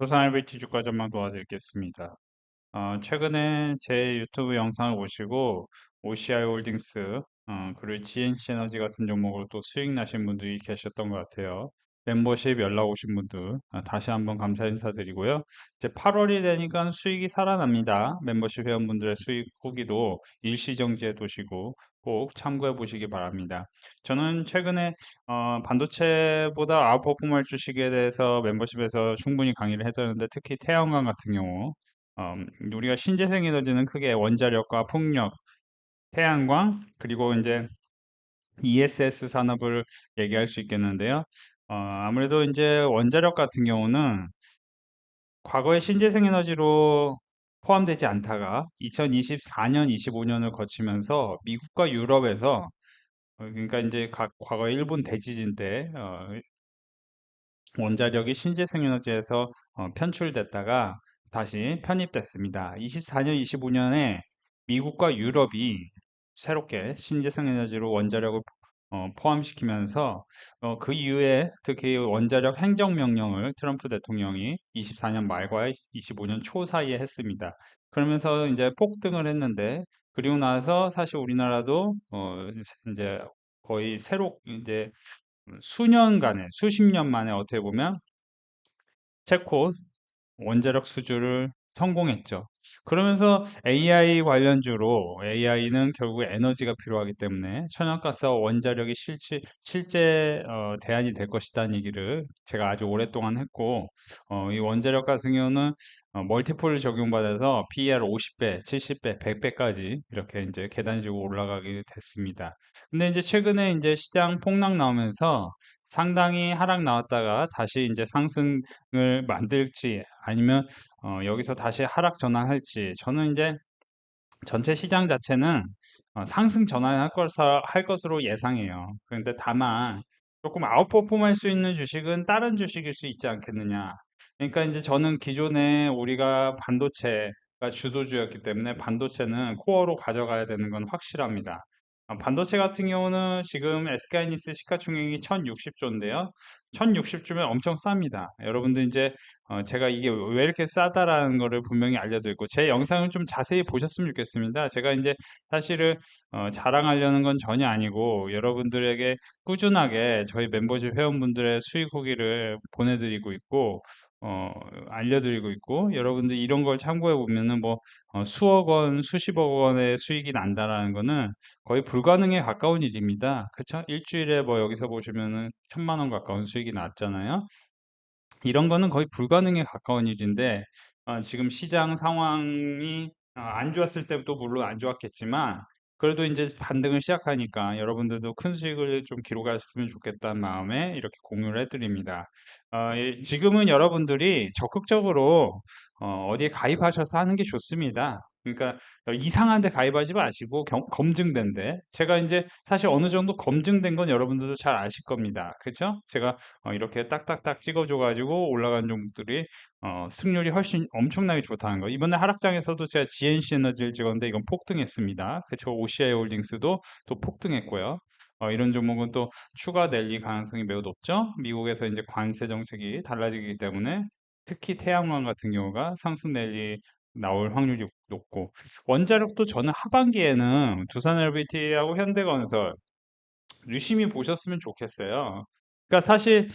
부산 IBT 주가 전망 도와드리겠습니다. 최근에 제 유튜브 영상을 보시고 OCI 홀딩스, 그리고 GNC 에너지 같은 종목으로 또 수익 나신 분들이 계셨던 것 같아요. 멤버십 연락 오신 분들 다시 한번 감사 인사드리고요. 이제 8월이 되니까 수익이 살아납니다. 멤버십 회원분들의 수익 후기도 일시정지해 두시고 꼭 참고해 보시기 바랍니다. 저는 최근에 반도체보다 아웃퍼폼할 주식에 대해서 멤버십에서 충분히 강의를 해드렸는데 특히 태양광 같은 경우 우리가 신재생 에너지는 크게 원자력과 풍력, 태양광, 그리고 이제 ESS 산업을 얘기할 수 있겠는데요. 아무래도 이제 원자력 같은 경우는 과거에 신재생 에너지로 포함되지 않다가 2024년, 25년을 거치면서 미국과 유럽에서 그러니까 이제 과거 일본 대지진 때 원자력이 신재생 에너지에서 편출됐다가 다시 편입됐습니다. 24년, 25년에 미국과 유럽이 새롭게 신재생 에너지로 원자력을 포함시키면서 그 이후에 특히 원자력 행정명령을 트럼프 대통령이 24년 말과 25년 초 사이에 했습니다. 그러면서 이제 폭등을 했는데 그리고 나서 사실 우리나라도 이제 거의 새로 이제 수년간에 수십 년 만에 어떻게 보면 체코 원자력 수주를 성공했죠. 그러면서 AI 관련주로 AI는 결국 에너지가 필요하기 때문에 천연가스와 원자력이 실제 대안이 될 것이다는 얘기를 제가 아주 오랫동안 했고 이 원자력 같은 경우는 멀티플을 적용받아서 PER 50배, 70배, 100배까지 이렇게 이제 계단식으로 올라가게 됐습니다. 근데 이제 최근에 이제 시장 폭락 나오면서 상당히 하락 나왔다가 다시 이제 상승을 만들지 아니면 여기서 다시 하락 전환할지 저는 이제 전체 시장 자체는 상승 전환할 할 것으로 예상해요. 그런데 다만 조금 아웃퍼폼 할 수 있는 주식은 다른 주식일 수 있지 않겠느냐. 그러니까 이제 저는 기존에 우리가 반도체가 주도주였기 때문에 반도체는 코어로 가져가야 되는 건 확실합니다. 반도체 같은 경우는 지금 SK하이닉스 시가총액이 1060조인데요. 1060조면 엄청 쌉니다. 여러분들 이제 제가 이게 왜 이렇게 싸다라는 거를 분명히 알려드리고 제 영상을 좀 자세히 보셨으면 좋겠습니다. 제가 이제 사실은 자랑하려는 건 전혀 아니고 여러분들에게 꾸준하게 저희 멤버십 회원분들의 수익 후기를 보내드리고 있고 어, 알려드리고 있고 여러분들 이런 걸 참고해 보면은 뭐 수억 원, 수십억 원의 수익이 난다라는 거는 거의 불가능에 가까운 일입니다. 그쵸? 일주일에 뭐 여기서 보시면은 1,000만 원 가까운 수익이 났잖아요. 이런 거는 거의 불가능에 가까운 일인데 지금 시장 상황이 안 좋았을 때도 물론 안 좋았겠지만 그래도 이제 반등을 시작하니까 여러분들도 큰 수익을 좀 기록하셨으면 좋겠다는 마음에 이렇게 공유를 해드립니다. 지금은 여러분들이 적극적으로 어디에 가입하셔서 하는 게 좋습니다. 그러니까 이상한 데 가입하지 마시고 검증된 데 제가 이제 사실 어느 정도 검증된 건 여러분들도 잘 아실 겁니다. 그렇죠? 제가 이렇게 딱딱딱 찍어줘 가지고 올라간 종목들이 승률이 훨씬 엄청나게 좋다는 거. 이번에 하락장에서도 제가 GNC 에너지를 찍었는데 이건 폭등했습니다. 그쵸? OCI 홀딩스도 또 폭등했고요. 이런 종목은 또 추가 랠리 가능성이 매우 높죠. 미국에서 이제 관세 정책이 달라지기 때문에 특히 태양광 같은 경우가 상승 랠리 나올 확률이 높고 원자력도 저는 하반기에는 두산 LBT하고 현대건설 유심히 보셨으면 좋겠어요. 그러니까 사실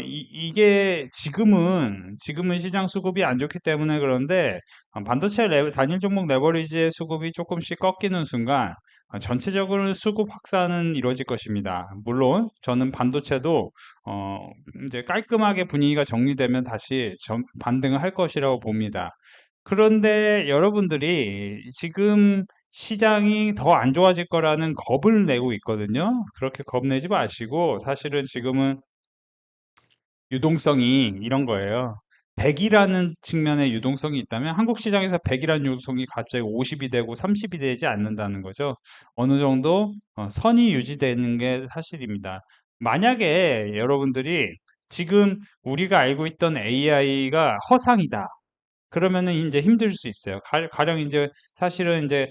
이게 지금은 시장 수급이 안 좋기 때문에 그런데 반도체 단일 종목 레버리지의 수급이 조금씩 꺾이는 순간 전체적으로 수급 확산은 이루어질 것입니다. 물론 저는 반도체도 어, 이제 깔끔하게 분위기가 정리되면 다시 반등을 할 것이라고 봅니다. 그런데 여러분들이 지금 시장이 더 안 좋아질 거라는 겁을 내고 있거든요. 그렇게 겁내지 마시고 사실은 지금은 유동성이 이런 거예요. 100이라는 측면의 유동성이 있다면 한국 시장에서 100이라는 유동성이 갑자기 50이 되고 30이 되지 않는다는 거죠. 어느 정도 선이 유지되는 게 사실입니다. 만약에 여러분들이 지금 우리가 알고 있던 AI가 허상이다. 그러면은 이제 힘들 수 있어요. 가령 이제 사실은 이제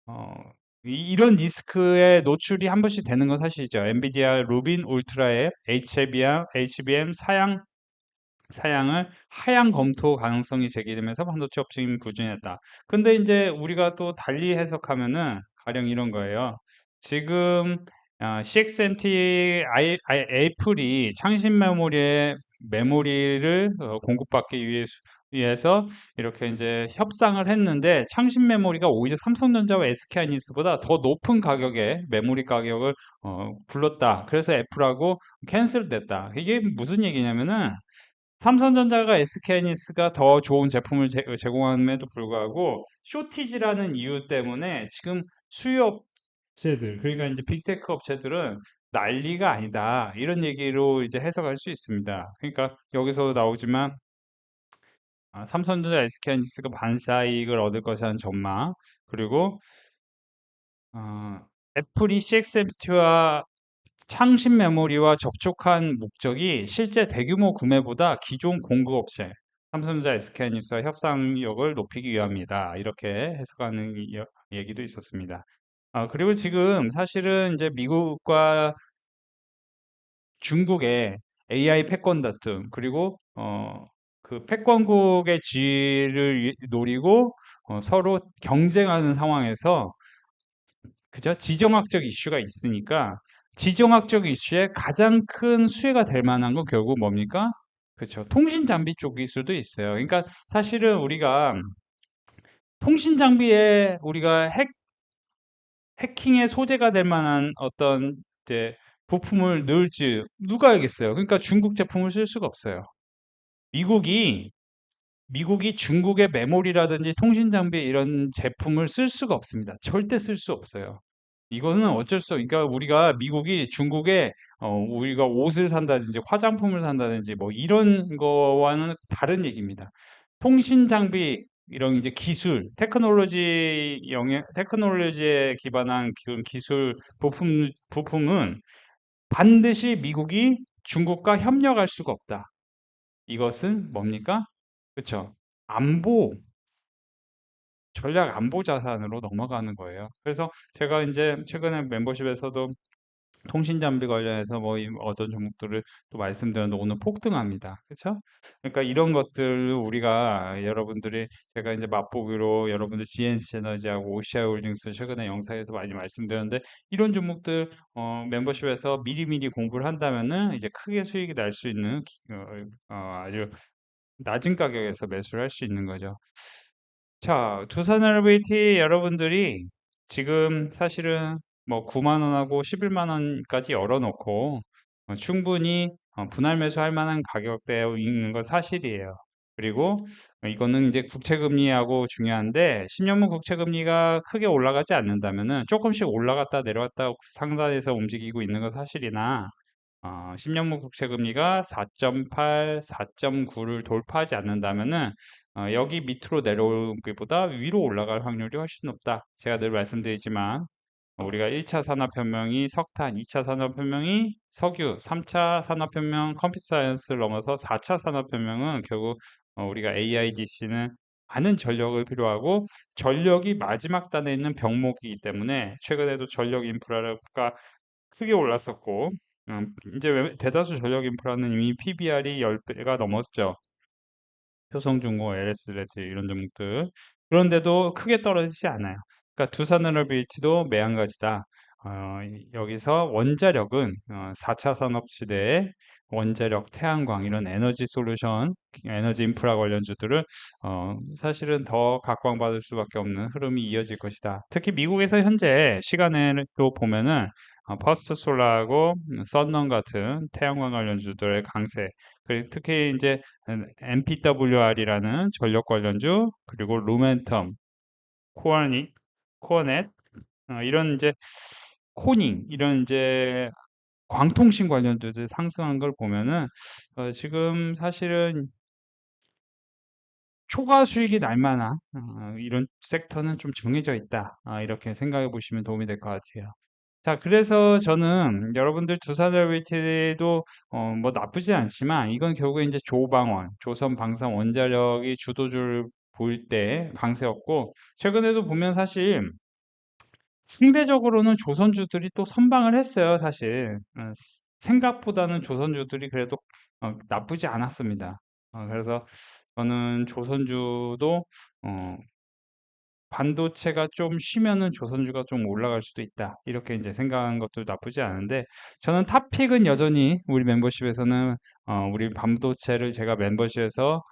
어, 이런 리스크에 노출이 한 번씩 되는 건 사실이죠. 엔비디아 루빈 울트라의 HBM 사양 사양을 하향 검토 가능성이 제기되면서 반도체 업체인 부진했다. 근데 이제 우리가 또 달리 해석하면은 가령 이런 거예요. 지금 CXMT 애플이 창신 메모리를 공급받기 위해서 이렇게 이제 협상을 했는데 창신 메모리가 오히려 삼성전자와 SK하이닉스보다 더 높은 가격에 메모리 가격을 불렀다. 그래서 애플하고 캔슬됐다. 이게 무슨 얘기냐면은 삼성전자가 SK하이닉스가 더 좋은 제품을 제공함에도 불구하고 쇼티지라는 이유 때문에 지금 수요 업체들 그러니까 이제 빅테크 업체들은 난리가 아니다 이런 얘기로 이제 해석할 수 있습니다. 그러니까 여기서 나오지만 삼성전자 SK하이닉스가 반사이익을 얻을 것이라는 전망 그리고 어, 애플이 CXMT와 창신 메모리와 접촉한 목적이 실제 대규모 구매보다 기존 공급업체 삼성전자 SK하이닉스와 협상력을 높이기 위함이다. 이렇게 해석하는 얘기도 있었습니다. 그리고 지금 사실은 이제 미국과 중국의 AI 패권 다툼 그리고 그 패권국의 지위를 노리고 서로 경쟁하는 상황에서 그죠? 지정학적 이슈가 있으니까 지정학적 이슈에 가장 큰 수혜가 될 만한 건 결국 뭡니까? 그렇죠. 통신 장비 쪽일 수도 있어요. 그러니까 사실은 우리가 통신 장비에 우리가 해킹의 소재가 될 만한 어떤 이제 부품을 넣을지 누가 알겠어요. 그러니까 중국 제품을 쓸 수가 없어요. 미국이 미국이 중국의 메모리라든지 통신 장비 이런 제품을 쓸 수가 없습니다. 절대 쓸 수 없어요. 이거는 어쩔 수 그러니까 우리가 미국이 중국에 우리가 옷을 산다든지 화장품을 산다든지 뭐 이런 거와는 다른 얘기입니다. 통신 장비 이런 이제 기술, 테크놀로지에 기반한 그런 기술 부품은 반드시 미국이 중국과 협력할 수가 없다. 이것은 뭡니까? 그렇죠. 안보 전략 안보 자산으로 넘어가는 거예요. 그래서 제가 이제 최근에 멤버십에서도 통신 장비 관련해서 뭐 어떤 종목들을 또 말씀드렸는데 오늘 폭등합니다. 그렇죠? 그러니까 이런 것들 우리가 여러분들이 제가 이제 맛보기로 여러분들 GNC 에너지하고 OCI 홀딩스 최근에 영상에서 많이 말씀드렸는데 이런 종목들 멤버십에서 미리미리 공부를 한다면은 이제 크게 수익이 날 수 있는 아주 낮은 가격에서 매수를 할 수 있는 거죠. 자, 두산 엘리베이티 여러분들이 지금 사실은 뭐 9만 원하고 11만 원까지 열어놓고 충분히 분할 매수할 만한 가격대에 있는 건 사실이에요. 그리고 이거는 이제 국채금리하고 중요한데 10년물 국채금리가 크게 올라가지 않는다면은 조금씩 올라갔다 내려왔다 상단에서 움직이고 있는 건 사실이나 10년물 국채금리가 4.8, 4.9를 돌파하지 않는다면은 여기 밑으로 내려오기보다 위로 올라갈 확률이 훨씬 높다. 제가 늘 말씀드리지만 우리가 1차 산업혁명이 석탄, 2차 산업혁명이 석유, 3차 산업혁명 컴퓨터 사이언스를 넘어서 4차 산업혁명은 결국 우리가 AIDC는 많은 전력을 필요하고 전력이 마지막 단에 있는 병목이기 때문에 최근에도 전력 인프라가 크게 올랐었고 이제 대다수 전력 인프라는 이미 PBR이 10배가 넘었죠. 효성중공, LS레드 이런 종목들. 그런데도 크게 떨어지지 않아요. 그러니까 두산에너비티도 매한가지다. 여기서 원자력은 4차 산업시대에 원자력, 태양광 이런 에너지 솔루션, 에너지 인프라 관련주들을 사실은 더 각광받을 수밖에 없는 흐름이 이어질 것이다. 특히 미국에서 현재 시간에도 보면은 퍼스트 솔라하고 썬넌 같은 태양광 관련주들의 강세, 그리고 특히 이제 MPWR이라는 전력 관련주, 그리고 루멘텀, 코어닛, 코어넷, 이런 이제 코닝, 이런 이제 광통신 관련주들 상승한 걸 보면은 지금 사실은 초과 수익이 날 만한 이런 섹터는 좀 정해져 있다. 이렇게 생각해 보시면 도움이 될 것 같아요. 자, 그래서 저는 여러분들 두산 LBT도 뭐 나쁘지 않지만 이건 결국에 이제 조방원, 조선 방산 원자력이 주도주를 볼 때 강세였고 최근에도 보면 사실 상대적으로는 조선주들이 또 선방을 했어요, 사실. 생각보다는 조선주들이 그래도 나쁘지 않았습니다. 그래서 저는 조선주도 반도체가 좀 쉬면은 조선주가 좀 올라갈 수도 있다. 이렇게 이제 생각하는 것도 나쁘지 않은데, 저는 탑픽은 여전히 우리 멤버십에서는 우리 반도체를 제가 멤버십에서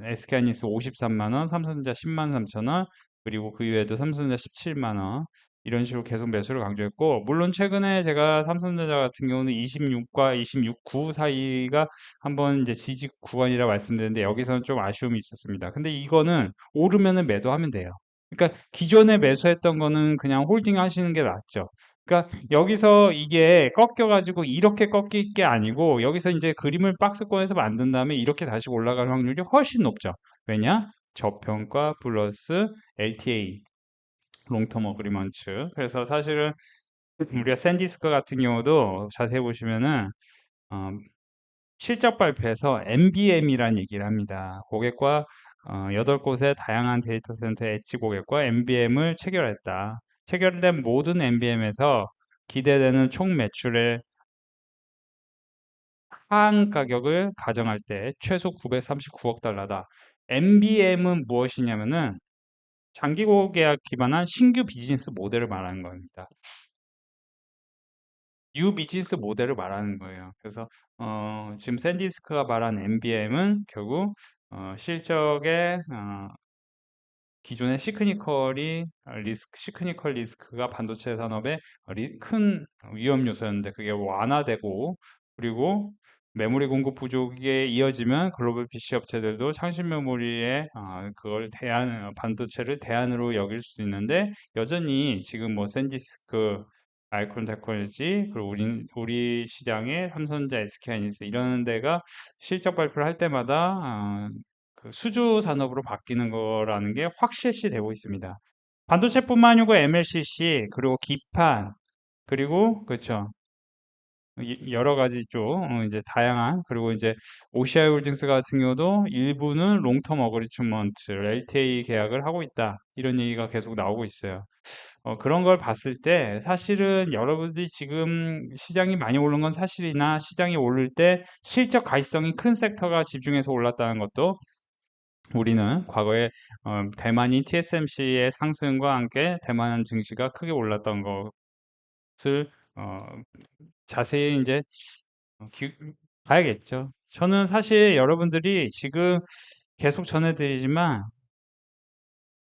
SK하이닉스 53만 원, 삼성전자 10만 3천 원, 그리고 그 이외에도 삼성전자 17만 원 이런 식으로 계속 매수를 강조했고, 물론 최근에 제가 삼성전자 같은 경우는 26과 26.9 사이가 한번 이제 지지 구간이라 말씀드렸는데 여기서는 좀 아쉬움이 있었습니다. 근데 이거는 오르면은 매도하면 돼요. 그러니까 기존에 매수했던 거는 그냥 홀딩 하시는 게 낫죠. 그러니까 여기서 이게 꺾여가지고 이렇게 꺾일 게 아니고 여기서 이제 그림을 박스권에서 만든 다음에 이렇게 다시 올라갈 확률이 훨씬 높죠. 왜냐? 저평가 플러스 LTA, 롱텀 어그리먼츠. 그래서 사실은 우리가 샌디스크 같은 경우도 자세히 보시면은 어, 실적 발표에서 MBM이라는 얘기를 합니다. 고객과 8곳의 다양한 데이터 센터 엣지 고객과 MBM을 체결했다. 체결된 모든 MBM에서 기대되는 총 매출의 하한 가격을 가정할 때 최소 939억 달러다. MBM은 무엇이냐면은 장기 계약 기반한 신규 비즈니스 모델을 말하는 겁니다. 뉴 비즈니스 모델을 말하는 거예요. 그래서 지금 샌디스크가 말한 MBM은 결국 실적의 기존의 시크니컬 리스크가 반도체 산업의 큰 위험 요소였는데 그게 완화되고 그리고 메모리 공급 부족에 이어지면 글로벌 PC 업체들도 창신 메모리에 그걸 반도체를 대안으로 여길 수 있는데 여전히 지금 뭐 샌디스크 마이크론 테크놀로지 그리고 우리 시장의 삼성전자, SK하이닉스 이런 데가 실적 발표를 할 때마다 그 수주 산업으로 바뀌는 거라는 게 확실시 되고 있습니다. 반도체뿐만 아니고 MLCC 그리고 기판 그리고 그렇죠. 여러 가지 쪽 이제 다양한 그리고 이제 OCI 홀딩스 같은 경우도 일부는 롱텀 어그리츠먼트 LTA 계약을 하고 있다. 이런 얘기가 계속 나오고 있어요. 그런 걸 봤을 때 사실은 여러분들이 지금 시장이 많이 오른 건 사실이나 시장이 오를 때 실적 가시성이 큰 섹터가 집중해서 올랐다는 것도 우리는 과거에 대만인 TSMC의 상승과 함께 대만 증시가 크게 올랐던 것을 자세히 이제 봐야겠죠. 저는 사실 여러분들이 지금 계속 전해드리지만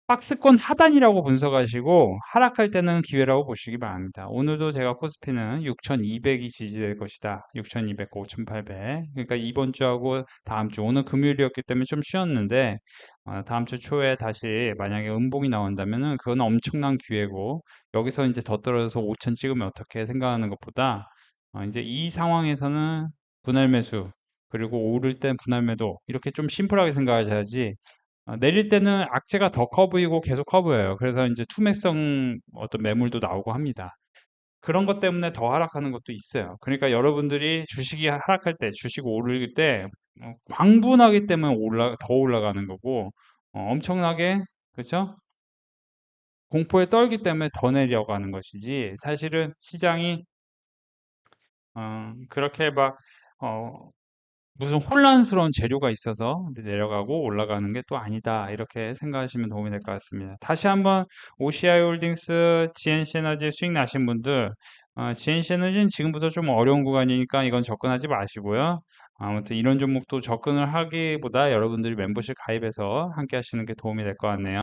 박스권 하단이라고 분석하시고 하락할 때는 기회라고 보시기 바랍니다. 오늘도 제가 코스피는 6,200이 지지될 것이다. 6,200, 5,800. 그러니까 이번 주하고 다음 주 오늘 금요일이었기 때문에 좀 쉬었는데 다음 주 초에 다시 만약에 음봉이 나온다면은 그건 엄청난 기회고 여기서 이제 더 떨어져서 5,000 찍으면 어떻게 생각하는 것보다 이제 이 상황에서는 분할 매수 그리고 오를 땐 분할 매도 이렇게 좀 심플하게 생각하셔야지 내릴 때는 악재가 더 커 보이고 계속 커 보여요. 그래서 이제 투매성 어떤 매물도 나오고 합니다. 그런 것 때문에 더 하락하는 것도 있어요. 그러니까 여러분들이 주식이 하락할 때, 주식 오를 때 광분하기 때문에 더 올라가는 거고 엄청나게 그렇죠? 공포에 떨기 때문에 더 내려가는 것이지 사실은 시장이 그렇게 막 무슨 혼란스러운 재료가 있어서 내려가고 올라가는 게 또 아니다. 이렇게 생각하시면 도움이 될 것 같습니다. 다시 한번 OCI 홀딩스, GNC 에너지 수익 나신 분들, GNC 에너지는 지금부터 좀 어려운 구간이니까 이건 접근하지 마시고요. 아무튼 이런 종목도 접근을 하기보다 여러분들이 멤버십 가입해서 함께 하시는 게 도움이 될 것 같네요.